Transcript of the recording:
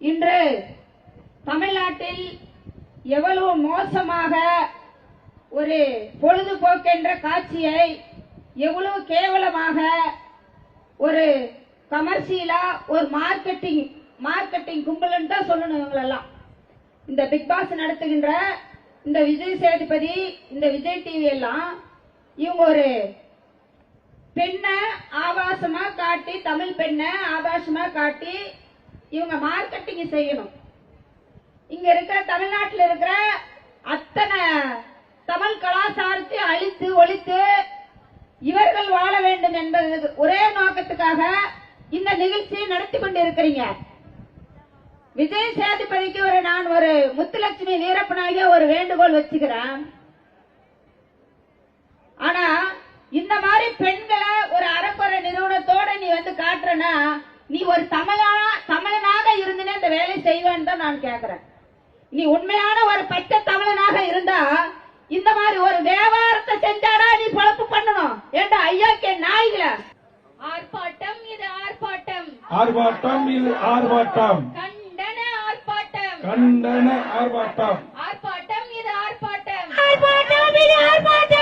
இன்று தமிழ்நாட்டில் எவ்வளவு மோசமாக ஒரு பொழுதுபோக்கென்ற காட்சியை எவ்வளவு கேவலமாக ஒரு கமர்ஷியலா ஒரு மார்க்கெட்டிங் கும்பல் தான் சொல்லணும். இவங்களெல்லாம் இந்த பிக் பாஸ் நடத்துகின்ற இந்த விஜய் சேதுபதி இந்த விஜய் டிவி எல்லாம் இவங்க ஒரு பெண்ணை ஆபாசமா காட்டி, தமிழ் பெண்ணை ஆபாசமா காட்டி இவங்க மார்க்கெட்டிங் செய்யணும். இங்க இருக்கிற தமிழ்நாட்டில் இருக்கிற அத்தனை தமிழ் கலாச்சாரத்தை அழித்து ஒழித்து இவர்கள் வாழ வேண்டும் என்பது ஒரே நோக்கத்துக்காக இந்த நிகழ்ச்சியை நடத்தி கொண்டிருக்கிறீங்க. விஜய் சேதுபதிக்கு நான் ஒரு முத்துலட்சுமி வீரப்பனாகிய ஒரு வேண்டுகோள் வச்சுக்கிறேன். ஆனா இந்த மாதிரி பெண்களை ஒரு அறக்குறை நிறுவனத்தோட நீ காட்டுறனா, நீ ஒரு தமிழனாக இருந்துனே இந்த வேலை செய்வேன்னு தான் நான் கேட்கிறேன். நீ உண்மையான ஒரு பச்சை தமிழனாக இருந்தா இந்த மாதிரி ஒரு வியாபாரத்தை செஞ்சாடா நீ பொழப்பு பண்ணணும். ஏண்டா ஐயாக்கே நாய்கள ஆர்ப்பாட்டம் இது ஆர்ப்பாட்டம், ஆர்ப்பாட்டம் இது ஆர்ப்பாட்டம், கண்டன ஆர்ப்பாட்டம், கண்டன ஆர்ப்பாட்டம், ஆர்ப்பாட்டம் இது ஆர்ப்பாட்டம், ஆர்ப்பாட்டம் இது ஆர்ப்பாட்டம்.